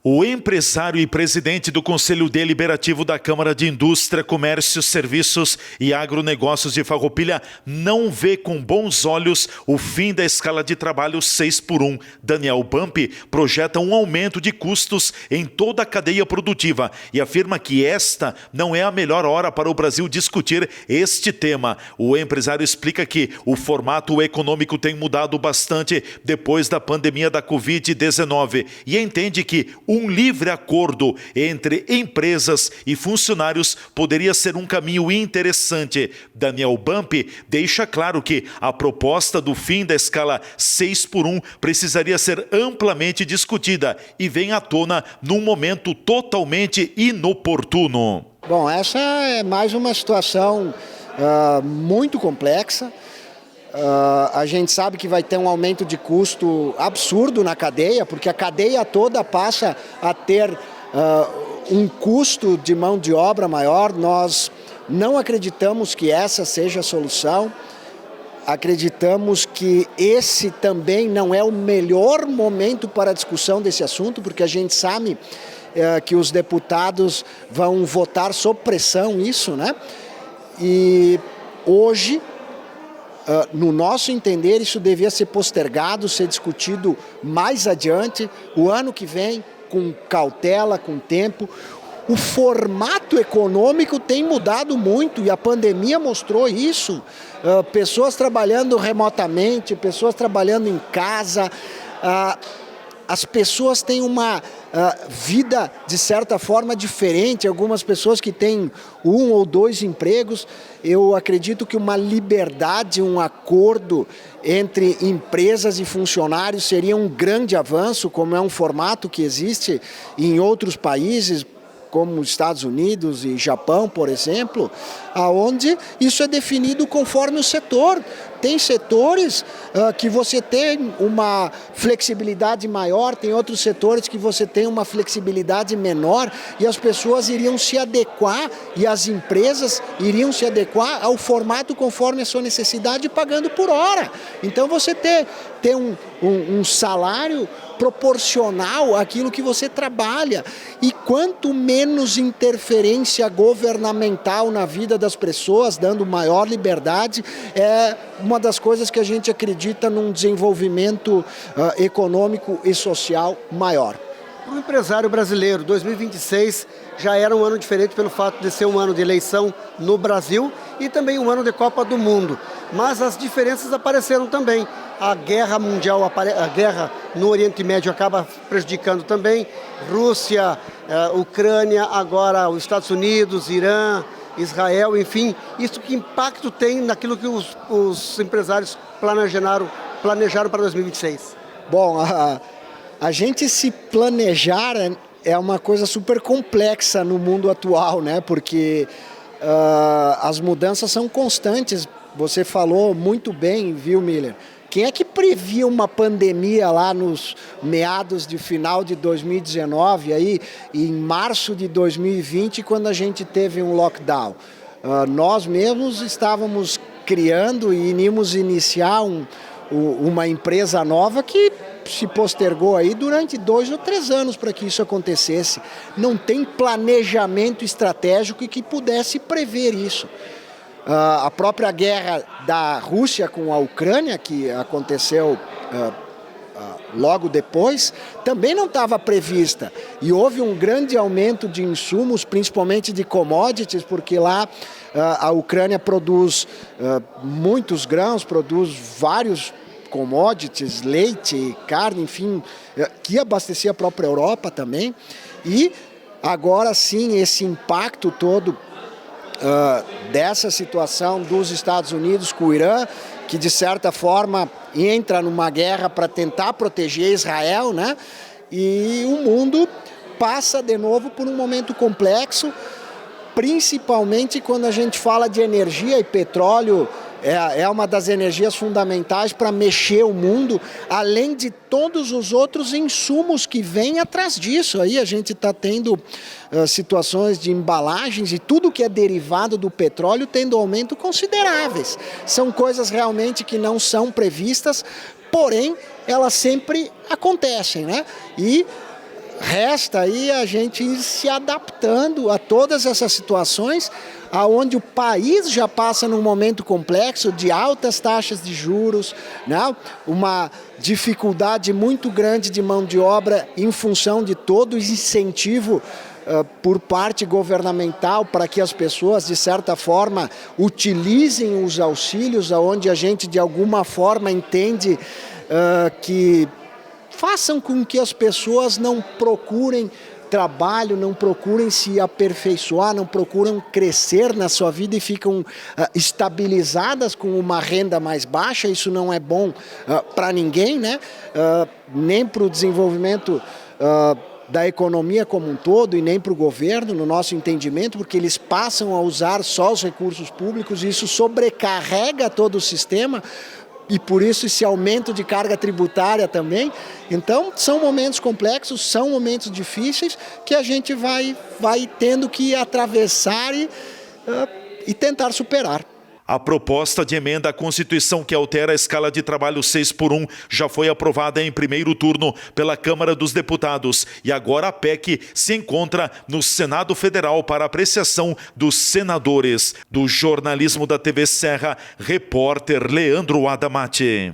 O empresário e presidente do Conselho Deliberativo da Câmara de Indústria, Comércio, Serviços e Agronegócios de Farroupilha não vê com bons olhos o fim da escala de trabalho 6x1. Daniel Bump projeta um aumento de custos em toda a cadeia produtiva e afirma que esta não é a melhor hora para o Brasil discutir este tema. O empresário explica que o formato econômico tem mudado bastante depois da pandemia da Covid-19 e entende que um livre acordo entre empresas e funcionários poderia ser um caminho interessante. Daniel Bump deixa claro que a proposta do fim da escala 6x1 precisaria ser amplamente discutida e vem à tona num momento totalmente inoportuno. Bom, essa é mais uma situação muito complexa. A gente sabe que vai ter um aumento de custo absurdo na cadeia, porque a cadeia toda passa a ter um custo de mão de obra maior. Nós não acreditamos que essa seja a solução. Acreditamos que esse também não é o melhor momento para a discussão desse assunto, porque a gente sabe que os deputados vão votar sob pressão isso, né? E hoje, no nosso entender, isso devia ser postergado, ser discutido mais adiante, o ano que vem, com cautela, com tempo. O formato econômico tem mudado muito e a pandemia mostrou isso. Pessoas trabalhando remotamente, pessoas trabalhando em casa. As pessoas têm uma vida, de certa forma, diferente. Algumas pessoas que têm 1 ou 2 empregos. Eu acredito que uma liberdade, um acordo entre empresas e funcionários seria um grande avanço, como é um formato que existe em outros países, como Estados Unidos e Japão, por exemplo, aonde isso é definido conforme o setor. Tem setores que você tem uma flexibilidade maior, tem outros setores que você tem uma flexibilidade menor e as pessoas iriam se adequar e as empresas iriam se adequar ao formato conforme a sua necessidade, pagando por hora. Então você ter um salário proporcional àquilo que você trabalha. E quanto menos interferência governamental na vida das pessoas, dando maior liberdade, é uma das coisas que a gente acredita num desenvolvimento econômico e social maior. Para o empresário brasileiro, 2026 já era um ano diferente pelo fato de ser um ano de eleição no Brasil e também um ano de Copa do Mundo. Mas as diferenças apareceram também. A guerra mundial, a guerra no Oriente Médio acaba prejudicando também. Rússia, Ucrânia, agora os Estados Unidos, Irã, Israel, enfim. Isso que impacto tem naquilo que os empresários planejaram para 2026? Bom, a gente se planejar é uma coisa super complexa no mundo atual, né? Porque as mudanças são constantes. Você falou muito bem, viu, Miller? Quem é que previa uma pandemia lá nos meados de final de 2019, aí, em março de 2020, quando a gente teve um lockdown? Nós mesmos estávamos criando e iríamos iniciar uma empresa nova que se postergou aí durante 2 ou 3 anos para que isso acontecesse. Não tem planejamento estratégico que pudesse prever isso. A própria guerra da Rússia com a Ucrânia, que aconteceu logo depois, também não estava prevista. E houve um grande aumento de insumos, principalmente de commodities, porque lá a Ucrânia produz muitos grãos, produz vários commodities, leite, carne, enfim, que abastecia a própria Europa também. E agora sim, esse impacto todo dessa situação dos Estados Unidos com o Irã, que de certa forma entra numa guerra para tentar proteger Israel, né? E o mundo passa de novo por um momento complexo, principalmente quando a gente fala de energia e petróleo. É uma das energias fundamentais para mexer o mundo, além de todos os outros insumos que vêm atrás disso. Aí a gente está tendo situações de embalagens e tudo que é derivado do petróleo tendo aumento consideráveis. São coisas realmente que não são previstas, porém elas sempre acontecem, né? E Resta aí a gente ir se adaptando a todas essas situações, aonde o país já passa num momento complexo de altas taxas de juros, né? Uma dificuldade muito grande de mão de obra em função de todo o incentivo por parte governamental para que as pessoas, de certa forma, utilizem os auxílios, aonde a gente, de alguma forma, entende que façam com que as pessoas não procurem trabalho, não procurem se aperfeiçoar, não procuram crescer na sua vida e ficam estabilizadas com uma renda mais baixa. Isso não é bom para ninguém, né? Nem para o desenvolvimento da economia como um todo e nem para o governo, no nosso entendimento, porque eles passam a usar só os recursos públicos e isso sobrecarrega todo o sistema, e por isso esse aumento de carga tributária também. Então, são momentos complexos, são momentos difíceis que a gente vai tendo que atravessar e tentar superar. A proposta de emenda à Constituição que altera a escala de trabalho 6x1 já foi aprovada em primeiro turno pela Câmara dos Deputados e agora a PEC se encontra no Senado Federal para apreciação dos senadores. Do jornalismo da TV Serra, repórter Leandro Adamati.